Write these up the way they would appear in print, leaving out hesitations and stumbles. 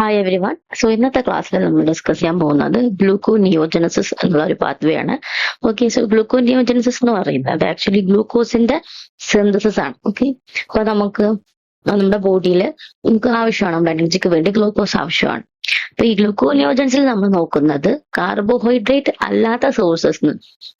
Hi every one. So ഇന്നത്തെ ക്ലാസ്സിൽ നമ്മൾ ഡിസ്കസ് ചെയ്യാൻ പോകുന്നത് ഗ്ലൂക്കോനിയോജനസിസ് എന്നുള്ള ഒരു പാത്വേ ആണ്. ഓക്കെ, സോ ഗ്ലൂക്കോനിയോജനസിസ് എന്ന് പറയുന്നത് ആക്ച്വലി ഗ്ലൂക്കോസിന്റെ സിന്തസിസ് ആണ്. ഓക്കെ, അപ്പൊ നമ്മുടെ ബോഡിയിൽ നമുക്ക് ആവശ്യമാണ്, നമ്മുടെ എനർജിക്ക് വേണ്ടി ഗ്ലൂക്കോസ് ആവശ്യമാണ്. അപ്പൊ ഈ ഗ്ലൂക്കോനിയോജൻസിൽ നമ്മൾ നോക്കുന്നത് കാർബോഹൈഡ്രേറ്റ് അല്ലാത്ത sources,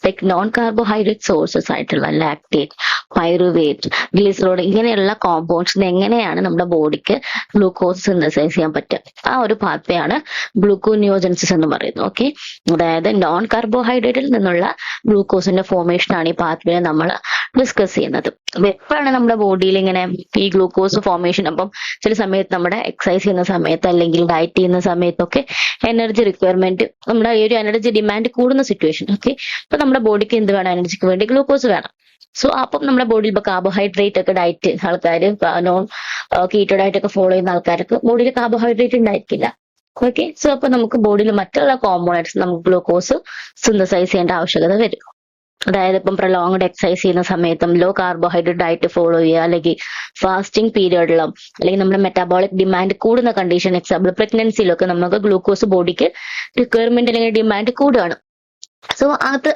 like non carbohydrate sources ആയിട്ടുള്ള ലാക്ടേറ്റ്, പൈറുവേറ്റ്, ഗ്ലിസറോൾ ഇങ്ങനെയുള്ള കോമ്പൗണ്ട്സിന് എങ്ങനെയാണ് നമ്മുടെ ബോഡിക്ക് ഗ്ലൂക്കോസ് സിന്തസൈസ് ചെയ്യാൻ പറ്റുക. ആ ഒരു പാത്വേ ആണ് ഗ്ലൂക്കോനിയോജൻസിസ് എന്ന് പറയുന്നത്. ഓക്കെ, അതായത് നോൺ കാർബോഹൈഡ്രേറ്റിൽ നിന്നുള്ള ഗ്ലൂക്കോസിന്റെ ഫോർമേഷൻ ആണ് ഈ പാത്വേ നമ്മൾ ഡിസ്കസ് ചെയ്യുന്നത്. അപ്പൊ എപ്പോഴാണ് നമ്മുടെ ബോഡിയിൽ ഇങ്ങനെ ഈ ഗ്ലൂക്കോസ് ഫോർമേഷൻ, അപ്പം ചില സമയത്ത് നമ്മുടെ എക്സസൈസ് ചെയ്യുന്ന സമയത്ത് അല്ലെങ്കിൽ ഡയറ്റ് ചെയ്യുന്ന സമയത്തൊക്കെ എനർജി റിക്വയർമെന്റ്, നമ്മുടെ ഈ ഒരു എനർജി ഡിമാൻഡ് കൂടുന്ന സിറ്റുവേഷൻ. ഓക്കെ, അപ്പൊ നമ്മുടെ ബോഡിക്ക് എന്ത് വേണം? എനർജിക്ക് വേണ്ടി ഗ്ലൂക്കോസ് വേണം. സോ അപ്പം നമ്മുടെ ബോഡിയിൽ ഇപ്പൊ കാർബോഹൈഡ്രേറ്റ് ഒക്കെ ഡയറ്റ് ആൾക്കാർ, നോൺ കീറ്റോ ഡയറ്റ് ഒക്കെ ഫോളോ ചെയ്യുന്ന ആൾക്കാർക്ക് ബോഡിയിൽ കാർബോഹൈഡ്രേറ്റ് ഉണ്ടായിരിക്കില്ല. ഓക്കെ, സോ അപ്പൊ നമുക്ക് ബോഡിയിൽ മറ്റുള്ള കോമ്പോണൻറ്റ്സ് നമുക്ക് ഗ്ലൂക്കോസ് സിന്തസൈസ് ചെയ്യേണ്ട ആവശ്യകത വരും. അതായത് ഇപ്പം പ്രൊലോങ്ഡ് എക്സസൈസ് ചെയ്യുന്ന സമയത്തും ലോ കാർബോഹൈഡ്രേറ്റ് ഡയറ്റ് ഫോളോ ചെയ്യുക, അല്ലെങ്കിൽ ഫാസ്റ്റിംഗ് പീരിയഡിലും, അല്ലെങ്കിൽ നമ്മുടെ മെറ്റാബോളിക് ഡിമാൻഡ് കൂടുന്ന കണ്ടീഷൻ, എക്സാമ്പിൾ പ്രഗ്നൻസിയിലൊക്കെ നമുക്ക് ഗ്ലൂക്കോസ് ബോഡിക്ക് റിക്വയർമെന്റ് അല്ലെങ്കിൽ ഡിമാൻഡ് കൂടുകയാണ്. സോ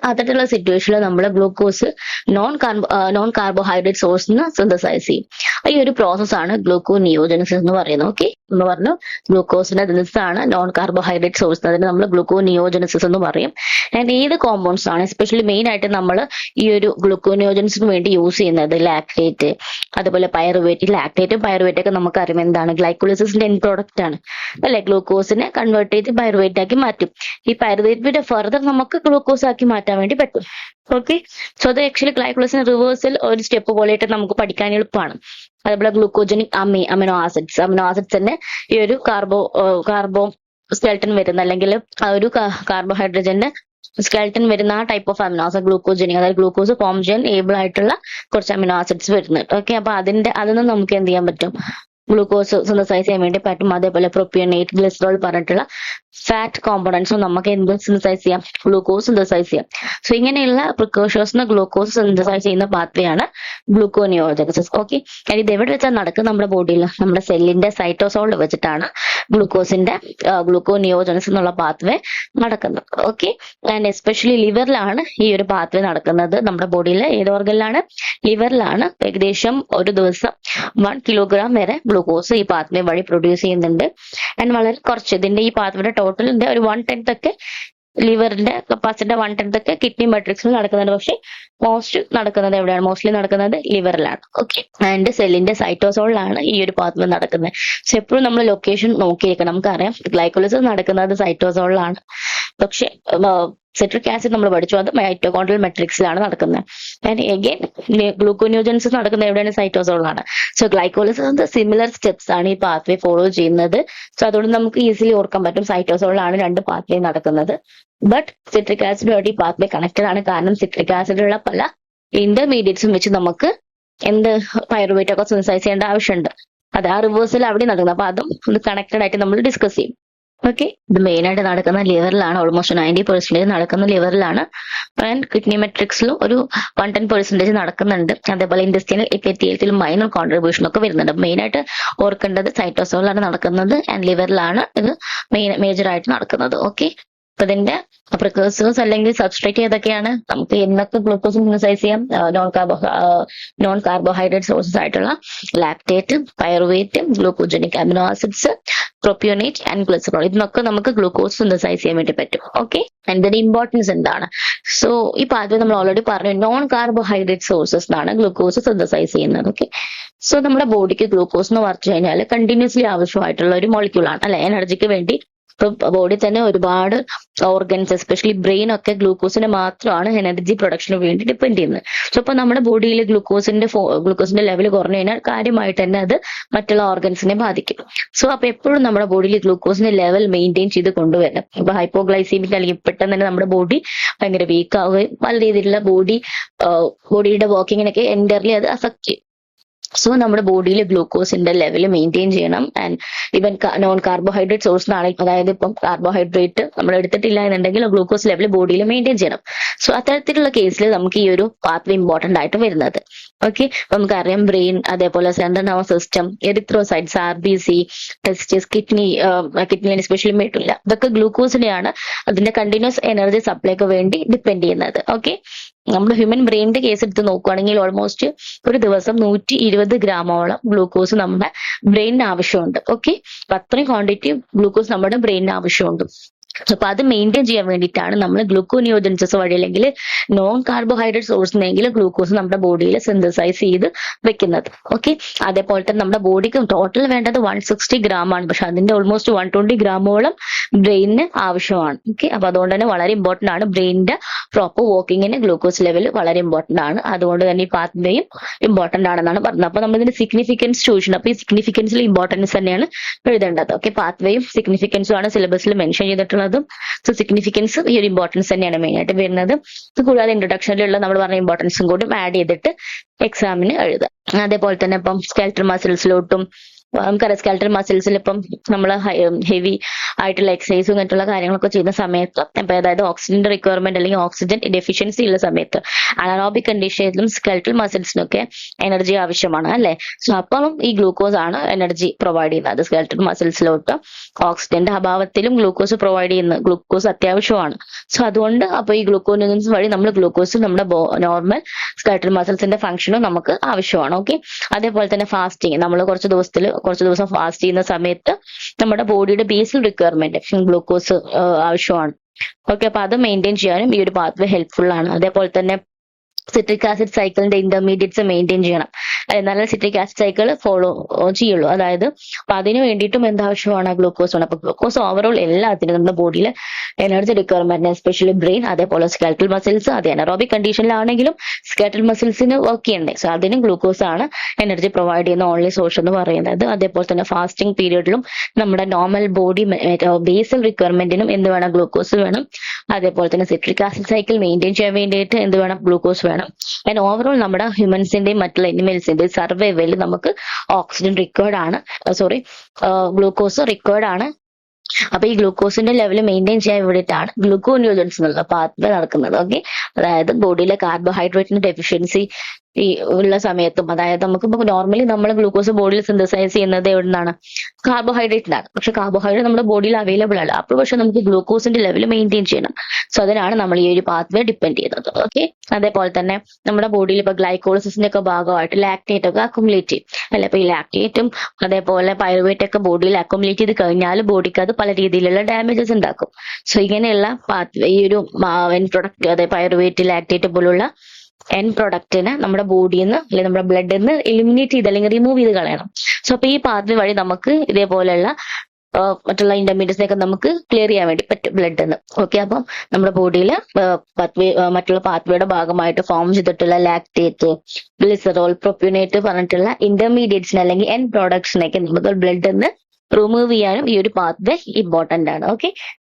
അത്തരത്തിലുള്ള സിറ്റുവേഷനിൽ നമ്മൾ ഗ്ലൂക്കോസ് നോൺ കാർബോഹൈഡ്രേറ്റ് സോഴ്സിന് സിന്തസൈസ് ചെയ്യും. ഈ ഒരു പ്രോസസ്സാണ് ഗ്ലൂക്കോനിയോജനസിസ് എന്ന് പറയുന്നത്. ഓക്കെ, എന്ന് പറഞ്ഞു ഗ്ലൂക്കോസിന്റെ ആണ് നോൺ കാർബോഹൈഡ്രേറ്റ് സോഴ്സ്, അതിന് നമ്മൾ ഗ്ലൂക്കോനിയോജനസിസ് എന്ന് പറയും. ആൻഡ് ഏത് കോമ്പൗണ്ട്സ് ആണ് എസ്പെഷ്യലി മെയിൻ ആയിട്ട് നമ്മൾ ഈ ഒരു ഗ്ലൂക്കോനിയോജനസിന് വേണ്ടി യൂസ് ചെയ്യുന്നത്? ലാക്ടേറ്റ്, അതുപോലെ പൈറുവേറ്റ്. ലാക്ടേറ്റും പൈറുവേറ്റ് ഒക്കെ നമുക്കറിയാം എന്താണ്, ഗ്ലൈക്കോളിസിസിന്റെ എൻ പ്രോഡക്റ്റ് ആണ് അല്ലെ. ഗ്ലൂക്കോസിനെ കൺവേർട്ട് ചെയ്ത് പൈറുവേറ്റ് ആക്കി മാറ്റും. ഈ പൈറുവേറ്റ് ഫർദർ നമുക്ക് ഗ്ലൂക്കോസ് ആക്കി മാറ്റാൻ വേണ്ടി പറ്റും. ഓക്കെ, സോ അത് ആക്ച്വലി ഗ്ലൈക്കോളിസിന് റിവേഴ്സൽ ഒരു സ്റ്റെപ്പ് പോലെയായിട്ട് നമുക്ക് പഠിക്കാൻ എളുപ്പമാണ്. അതുപോലെ ഗ്ലൂക്കോജനിക് അമിനോ ആസിഡ്സ് തന്നെ ഈ ഒരു കാർബോ സ്കെൽട്ടൻ വരുന്ന, അല്ലെങ്കിൽ ആ ഒരു കാർബോഹൈഡ്രജന്റെ സ്കെൽട്ടൻ വരുന്ന ആ type of amino acid glucogenic, അതായത് ഗ്ലൂക്കോസ് ഫോം ചെയ്യാൻ ഏബിൾ ആയിട്ടുള്ള കുറച്ച് അമിനോ ആസിഡ്സ് വരുന്നുണ്ട്. ഓക്കെ, അപ്പൊ അതിൽ നമുക്ക് എന്ത് ചെയ്യാൻ പറ്റും? ഗ്ലൂക്കോസ് സിന്തസൈസ് ചെയ്യാൻ വേണ്ടി പറ്റും. അതേപോലെ പ്രൊപ്പിയോണേറ്റ്, ഗ്ലിസറോൾ പറഞ്ഞിട്ടുള്ള ഫാറ്റ് കോമ്പണൻസും നമുക്ക് എന്ത് സിന്തസൈസ് ചെയ്യാം? ഗ്ലൂക്കോസ് സിന്തസൈസ് ചെയ്യാം. സോ ഇങ്ങനെയുള്ള പ്രിക്കോഷേഴ്സിന് ഗ്ലൂക്കോസ് സിന്തസൈസ് ചെയ്യുന്ന പാത്വേ ആണ് ഗ്ലൂക്കോനിയോജനസിസ്. ഓക്കെ, ഇത് എവിടെ വെച്ചാൽ നടക്കുന്നത്? നമ്മുടെ ബോഡിയിൽ, നമ്മുടെ സെല്ലിന്റെ സൈറ്റോസോളിൽ വെച്ചിട്ടാണ് ഗ്ലൂക്കോനിയോജനസിസ് എന്നുള്ള പാത്വേ നടക്കുന്നത്. ഓക്കെ, ആൻഡ് എസ്പെഷ്യലി ലിവറിലാണ് ഈ ഒരു പാത്വേ നടക്കുന്നത്. നമ്മുടെ ബോഡിയിലെ ഏത് ഓർഗനിലാണ്? ലിവറിലാണ്. ഏകദേശം ഒരു ദിവസം 1 കിലോഗ്രാം വരെ ഗ്ലൂക്കോസ് ഈ പാത്വേ വഴി പ്രൊഡ്യൂസ് ചെയ്യുന്നുണ്ട്. ആൻഡ് വളരെ കുറച്ച് ഇതിന്റെ ഈ പാത്വയുടെ ടോട്ടലിന്റെ ഒരു 1/10 ഒക്കെ ലിവറിന്റെ കപ്പാസിറ്റിയുടെ 1/10 ഒക്കെ കിഡ്നി മെട്രിക്സിൽ നടക്കുന്നുണ്ട്. പക്ഷെ മോസ്റ്റ്ലി നടക്കുന്നത് ലിവറിലാണ്. ഓക്കെ, ആൻഡ് സെല്ലിന്റെ സൈറ്റോസോളിലാണ് ഈ ഒരു പാത്വേ നടക്കുന്നത്. സോ എപ്പോഴും നമ്മൾ ലൊക്കേഷൻ നോക്കിയിരിക്കണം. നമുക്കറിയാം ഗ്ലൈക്കോളിസിസ് നടക്കുന്നത് സൈറ്റോസോളിലാണ്, പക്ഷെ സിട്രിക് ആസിഡ് നമ്മൾ പഠിച്ചു, അത് മൈറ്റോകോൺഡ്രിയൽ മെട്രിക്സിലാണ് നടക്കുന്നത്. ആൻഡ് അഗൈൻ ഗ്ലൂക്കോനിയോജനസിസ് നടക്കുന്നത് എവിടെയാണ്? സൈറ്റോസോളിലാണ്. സോ ഗ്ലൈക്കോളിസിന്റെ സിമിലർ സ്റ്റെപ്സ് ആണ് ഈ പാത്വേ ഫോളോ ചെയ്യുന്നത്. സോ അതുകൊണ്ട് നമുക്ക് ഈസിലി ഓർക്കാൻ പറ്റും സൈറ്റോസോളിലാണ് രണ്ട് പാത്വേ നടക്കുന്നത്. ബട്ട് സിട്രിക് ആസിഡുമായിട്ട് ഈ പാത്വേ കണക്റ്റഡ് ആണ്. കാരണം സിട്രിക് ആസിഡിലുള്ള പല ഇന്റർമീഡിയറ്റ്സും വെച്ച് നമുക്ക് പൈറുവേറ്റ് ഒക്കെ സിന്തസൈസ് ചെയ്യേണ്ട ആവശ്യമുണ്ട്. അത് ആ റിവേഴ്സൽ അവിടെ നടക്കുന്നത്. അപ്പൊ അതും കണക്റ്റഡ് ആയിട്ട് നമ്മൾ ഡിസ്കസ് ചെയ്യും. ഓക്കെ, ഇത് മെയിൻ ആയിട്ട് നടക്കുന്ന ലിവറിലാണ്. ഓൾമോസ്റ്റ് 90% നടക്കുന്ന ലിവറിലാണ്. ആൻഡ് കിഡ്നി മെട്രിക്സിലും ഒരു 110% നടക്കുന്നുണ്ട്. അതേപോലെ ഇൻഡസ്ട്രിയൽ എപ്പിത്തീലിയത്തിലും മൈനർ കോൺട്രിബ്യൂഷൻ ഒക്കെ വരുന്നുണ്ട്. മെയിൻ ആയിട്ട് ഓർക്കേണ്ടത് സൈറ്റോസോളിലാണ് നടക്കുന്നത് ആൻഡ് ലിവറിലാണ് ഇത് മേജർ ആയിട്ട് നടക്കുന്നത്. ഓക്കെ, അപ്പൊ ഇതിന്റെ പ്രിക്കേഴ്സേഴ്സ് അല്ലെങ്കിൽ സബ്സ്ട്രേറ്റ് ഏതൊക്കെയാണ്? നമുക്ക് എന്നൊക്കെ ഗ്ലൂക്കോസ് സിന്തസൈസ് ചെയ്യാം? നോൺ കാർബോഹൈഡ്രേറ്റ് സോഴ്സസ് ആയിട്ടുള്ള lactate, pyruvate, glucogenic amino acids, propionate and glycerol, ഇതിനൊക്കെ നമുക്ക് ഗ്ലൂക്കോസ് സിന്തസൈസ് ചെയ്യാൻ വേണ്ടി പറ്റും. ഓക്കെ, ഇതിന്റെ ഇമ്പോർട്ടൻസ് എന്താണ്? സോ ഈ പാത്വേ നമ്മൾ ഓൾറെഡി പറഞ്ഞു, നോൺ കാർബോഹൈഡ്രേറ്റ് സോഴ്സസ് ആണ് ഗ്ലൂക്കോസ് സിന്തസൈസ് ചെയ്യുന്നത്. ഓക്കെ, സോ നമ്മുടെ ബോഡിക്ക് ഗ്ലൂക്കോസ് എന്ന് പറഞ്ഞു കഴിഞ്ഞാൽ കണ്ടിന്യൂസ്ലി ആവശ്യമായിട്ടുള്ള ഒരു മോളിക്യൂൾ ആണ് അല്ലെ, എനർജിക്ക് വേണ്ടി. ഇപ്പൊ ബോഡി തന്നെ ഒരുപാട് ഓർഗൻസ്, എസ്പെഷ്യലി ബ്രെയിൻ ഒക്കെ ഗ്ലൂക്കോസിനെ മാത്രമാണ് എനർജി പ്രൊഡക്ഷന് വേണ്ടി ഡിപ്പെൻഡ് ചെയ്യുന്നത്. സോ അപ്പൊ നമ്മുടെ ബോഡിയിൽ ഗ്ലൂക്കോസിന്റെ ലെവൽ കുറഞ്ഞു കഴിഞ്ഞാൽ കാര്യമായിട്ട് തന്നെ അത് മറ്റുള്ള ഓർഗൻസിനെ ബാധിക്കും. സോ അപ്പൊ എപ്പോഴും നമ്മുടെ ബോഡിയിൽ ഗ്ലൂക്കോസിന്റെ ലെവൽ മെയിൻറ്റെയിൻ ചെയ്ത് കൊണ്ടുവരണം. ഇപ്പൊ ഹൈപ്പോഗ്ലൈസീമിക് അല്ലെങ്കിൽ പെട്ടെന്ന് തന്നെ നമ്മുടെ ബോഡി ഭയങ്കര വീക്ക് ആവുകയും പല രീതിയിലുള്ള ബോഡിയുടെ വർക്കിങ്ങിനൊക്കെ എൻറ്റയർലി അത് അഫക്ട് ചെയ്യും. സോ നമ്മുടെ ബോഡിയിൽ ഗ്ലൂക്കോസിന്റെ ലെവൽ മെയിൻറ്റെയിൻ ചെയ്യണം. ആൻഡ് ഈവൻ നോൺ കാർബോഹൈഡ്രേറ്റ് സോഴ്സിനാണ്, അതായത് ഇപ്പം കാർബോഹൈഡ്രേറ്റ് നമ്മൾ എടുത്തിട്ടില്ല എന്നുണ്ടെങ്കിൽ ഗ്ലൂക്കോസ് ലെവൽ ബോഡിയിൽ മെയിൻറ്റെയിൻ ചെയ്യണം. സോ അത്തരത്തിലുള്ള കേസിൽ നമുക്ക് ഈ ഒരു പാത്വേ ഇമ്പോർട്ടന്റ് ആയിട്ട് വരുന്നത്. ഓക്കെ. അപ്പൊ നമുക്കറിയാം ബ്രെയിൻ, അതേപോലെ central nervous system, erythrocytes, RBC, testis, kidney especially medulla, ഇതൊക്കെ ഗ്ലൂക്കോസിനെയാണ് അതിന്റെ കണ്ടിന്യൂസ് എനർജി സപ്ലൈക്ക് വേണ്ടി ഡിപ്പെൻഡ് ചെയ്യുന്നത്. ഓക്കെ. നമ്മുടെ ഹ്യൂമൻ ബ്രെയിനിന്റെ കേസ് എടുത്ത് നോക്കുകയാണെങ്കിൽ ഓൾമോസ്റ്റ് ഒരു ദിവസം 120 ഗ്രാമോളം ഗ്ലൂക്കോസ് നമ്മുടെ ബ്രെയിനിന് ആവശ്യമുണ്ട്. ഓക്കെ. അപ്പൊ അത്രയും ക്വാണ്ടിറ്റി ഗ്ലൂക്കോസ് നമ്മുടെ ബ്രെയിനിന് ആവശ്യമുണ്ട്. അപ്പൊ അത് മെയിൻറ്റെയിൻ ചെയ്യാൻ വേണ്ടിയിട്ടാണ് നമ്മൾ ഗ്ലൂക്കോനിയോജൻസസ് വഴി അല്ലെങ്കിൽ നോൺ കാർബോഹൈഡ്രേറ്റ് സോഴ്സിനെങ്കിൽ ഗ്ലൂക്കോസ് നമ്മുടെ ബോഡിയിൽ സിന്തസൈസ് ചെയ്ത് വെക്കുന്നത്. ഓക്കെ. അതേപോലെ തന്നെ നമ്മുടെ ബോഡിക്ക് ടോട്ടൽ വേണ്ടത് 160 ഗ്രാം ആണ്, പക്ഷെ അതിന്റെ ഓൾമോസ്റ്റ് 120 ഗ്രാമോളം ബ്രെയിനിന് ആവശ്യമാണ്. ഓക്കെ. അപ്പൊ അതുകൊണ്ട് തന്നെ വളരെ ഇമ്പോർട്ടന്റ് ആണ് ബ്രെയിനിന്റെ പ്രോപ്പർ വർക്കിങ്ങിന് ഗ്ലൂക്കോസ് ലെവൽ വളരെ ഇമ്പോർട്ടന്റ് ആണ്. അതുകൊണ്ട് തന്നെ ഈ പാത്ത് വേയും ഇമ്പോർട്ടന്റ് ആണെന്നാണ് പറഞ്ഞത്. അപ്പൊ നമ്മൾ ഇതിന്റെ സിഗ്നിഫിക്കൻസ് ചോദിച്ചിട്ടുണ്ട്. അപ്പൊ ഈ സിഗ്നിഫിക്കൻസിൽ ഇമ്പോർട്ടൻസ് തന്നെയാണ് എഴുതേണ്ടത്. ഓക്കെ. പാത്ത് വേയും സിഗ്നിഫിക്കൻസും ആണ് സിലബസിൽ മെൻഷൻ ചെയ്തിട്ടുള്ളത്. സോ സിഗ്നിഫിക്കൻസ് ഈ ഒരു ഇമ്പോർട്ടൻസ് തന്നെയാണ് മെയിൻ ആയിട്ട് വരുന്നത്. ഇത് കൂടാതെ ഇൻട്രൊഡക്ഷനിലുള്ള നമ്മൾ പറഞ്ഞ ഇമ്പോർട്ടൻസും കൂടി ആഡ് ചെയ്തിട്ട് എക്സാമിന് എഴുതാം. അതേപോലെ തന്നെ ഇപ്പം സ്കെൽറ്റൽ മസിൽസിലോട്ടും നമുക്കറിയാം സ്കെൽറ്റൽ മസിൽസിൽ ഇപ്പം നമ്മൾ ഹെവി ആയിട്ടുള്ള എക്സസൈസും മറ്റുള്ള കാര്യങ്ങളൊക്കെ ചെയ്യുന്ന സമയത്ത് ഇപ്പൊ അതായത് ഓക്സിജന്റെ റിക്വയർമെന്റ് അല്ലെങ്കിൽ ഓക്സിജൻ ഡെഫിഷ്യൻസി ഉള്ള സമയത്ത് അനറോബിക് കണ്ടീഷനിലും സ്കെൽറ്റൽ മസിൽസിനൊക്കെ എനർജി ആവശ്യമാണ് അല്ലെ. സോ അപ്പം ഈ ഗ്ലൂക്കോസ് ആണ് എനർജി പ്രൊവൈഡ് ചെയ്യുന്നത് സ്കെൽറ്റൽ മസിൽസിലോട്ട്. ഓക്സിജന്റെ അഭാവത്തിലും ഗ്ലൂക്കോസ് പ്രൊവൈഡ് ചെയ്യുന്ന ഗ്ലൂക്കോസ് അത്യാവശ്യമാണ്. സോ അതുകൊണ്ട് അപ്പൊ ഈ ഗ്ലൂക്കോനിയോജൻസ് വഴി നമ്മൾ ഗ്ലൂക്കോസ് നമ്മുടെ നോർമൽ സ്കെൽറ്റൽ മസിൽസിന്റെ ഫംഗ്ഷനും നമുക്ക് ആവശ്യമാണ്. ഓക്കെ. അതേപോലെ തന്നെ ഫാസ്റ്റിംഗ് നമ്മൾ കുറച്ച് ദിവസം ഫാസ്റ്റ് ചെയ്യുന്ന സമയത്ത് നമ്മുടെ ബോഡിയുടെ ബേസിൽ റിക്വയർമെന്റ് ഗ്ലൂക്കോസ് ആവശ്യമാണ്. ഓക്കെ. അപ്പൊ അത് മെയിൻറ്റെയിൻ ചെയ്യാനും ഈ ഒരു പാത്വേ ഹെൽപ്ഫുൾ ആണ്. അതേപോലെ തന്നെ സിട്രിക് ആസിഡ് സൈക്കിളിന്റെ ഇന്റർമീഡിയറ്റ്സ് മെയിൻറ്റെയിൻ ചെയ്യണം. എന്നാലും സിട്രിക് ആസിഡ് സൈക്കിൾ ഫോളോ ചെയ്യുള്ളൂ. അതായത് അപ്പൊ അതിന് വേണ്ടിയിട്ടും എന്താവശ്യമാണ് ഗ്ലൂക്കോസ് ആണ്. അപ്പൊ ഗ്ലൂക്കോസ് ഓവറോൾ എല്ലാത്തിനും നമ്മുടെ ബോഡിയിൽ എനർജി റിക്വയർമെന്റ് എസ്പെഷ്യലി ബ്രെയിൻ, അതേപോലെ സ്കെൽറ്റൽ മസിൽസ്, അത് അനറോബിക് കണ്ടീഷനിലാണെങ്കിലും സ്കെൽറ്റൽ മസിൽസിന് വർക്ക് ചെയ്യണ്ടേ. സോ അതിനും ഗ്ലൂക്കോസ് ആണ് എനർജി പ്രൊവൈഡ് ചെയ്യുന്ന ഓൺലി സോഴ്സ് എന്ന് പറയുന്നത്. അതേപോലെ തന്നെ ഫാസ്റ്റിംഗ് പീരീഡിലും നമ്മുടെ നോർമൽ ബോഡി ബേസൽ റിക്വയർമെന്റിനും എന്ത് വേണം, ഗ്ലൂക്കോസ് വേണം. അതേപോലെ തന്നെ സിട്രിക് ആസിഡ് സൈക്കിൾ മെയിൻറ്റെയിൻ ചെയ്യാൻ വേണ്ടിയിട്ട് എന്ത് വേണം, ഗ്ലൂക്കോസ് വേണം. ആൻഡ് ഓവറോൾ നമ്മുടെ ഹ്യൂമൻസിന്റെയും മറ്റുള്ള എനിമൽസിന്റെയും സർവൈവലിൽ നമുക്ക് ഓക്സിജൻ റിക്വയർഡ് ആണ്, ഗ്ലൂക്കോസ് റിക്വയർഡ് ആണ്. അപ്പൊ ഈ ഗ്ലൂക്കോസിന്റെ ലെവൽ മെയിൻറ്റെയിൻ ചെയ്യാൻ വേണ്ടിയിട്ടാണ് ഗ്ലൂക്കോനിയോജൻസ് എന്നുള്ള പാത്വേ നടക്കുന്നത്. ഓക്കെ. അതായത് ബോഡിയിലെ കാർബോഹൈഡ്രേറ്റിന്റെ ഡെഫിഷ്യൻസി ഈ ഉള്ള സമയത്തും, അതായത് നമുക്ക് ഇപ്പൊ നോർമലി നമ്മൾ ഗ്ലൂക്കോസ് ബോഡിയിൽ സിന്തസൈസ് ചെയ്യുന്നത് എവിടെ നിന്നാണ്, കാർബോഹൈഡ്രേറ്റിനാണ്. പക്ഷെ കാർബോഹൈഡ്രേറ്റ് നമ്മുടെ ബോഡിയിൽ അവൈലബിൾ അല്ല. അപ്പോൾ പക്ഷെ നമുക്ക് ഗ്ലൂക്കോസിന്റെ ലെവൽ മെയിൻറ്റെയിൻ ചെയ്യണം. സോ അതിനാണ് നമ്മൾ ഈ ഒരു പാത്വേ ഡിപ്പെൻഡ് ചെയ്യുന്നത്. ഓക്കെ. അതേപോലെ തന്നെ നമ്മുടെ ബോഡിയിൽ ഇപ്പൊ ഗ്ലൈക്കോളിസിന്റെ ഒക്കെ ഭാഗമായിട്ട് ലാക്ടേറ്റ് ഒക്കെ അക്കുമുലേറ്റ് ചെയ്യും അല്ലെ. അപ്പൊ ഈ ലാക്ടേറ്റും അതേപോലെ പൈറുവേറ്റ് ഒക്കെ ബോഡിയിൽ അക്കുമുലേറ്റ് ചെയ്ത് കഴിഞ്ഞാൽ ബോഡിക്ക് അത് പല രീതിയിലുള്ള ഡാമേജസ് ഉണ്ടാക്കും. സോ ഇങ്ങനെയുള്ള ഈ ഒരു എൻ പ്രൊഡക്റ്റ്, അതായത് പൈറുവേറ്റ്, ലാക്ടേറ്റ് പോലുള്ള എൻ പ്രൊഡക്റ്റിനെ നമ്മുടെ ബോഡിയിൽ നിന്ന് അല്ലെങ്കിൽ നമ്മുടെ ബ്ലഡിൽ നിന്ന് എലിമിനേറ്റ് ചെയ്ത് അല്ലെങ്കിൽ റിമൂവ് ചെയ്ത് കളയണം. സോ അപ്പൊ ഈ പാത്വേ വഴി നമുക്ക് ഇതേപോലെയുള്ള മറ്റുള്ള ഇന്റർമീഡിയറ്റ്സിനെ ഒക്കെ നമുക്ക് ക്ലിയർ ചെയ്യാൻ വേണ്ടി പറ്റും ബ്ലഡിൽ നിന്ന്. ഓക്കെ. അപ്പം നമ്മുടെ ബോഡിയിൽ മറ്റുള്ള പാത്വേയുടെ ഭാഗമായിട്ട് ഫോം ചെയ്തിട്ടുള്ള ലാക്ടേറ്റ്, ഗ്ലിസറോൾ, പ്രൊപ്യൂനേറ്റ് പറഞ്ഞിട്ടുള്ള ഇന്റർമീഡിയറ്റ്സിനെ അല്ലെങ്കിൽ എൻ പ്രോഡക്ട്സിനൊക്കെ നമുക്ക് ബ്ലഡിൽ നിന്ന് റിമൂവ് ചെയ്യാനും ഈ ഒരു പാത്വേ ഇമ്പോർട്ടന്റ് ആണ്. ഓക്കെ.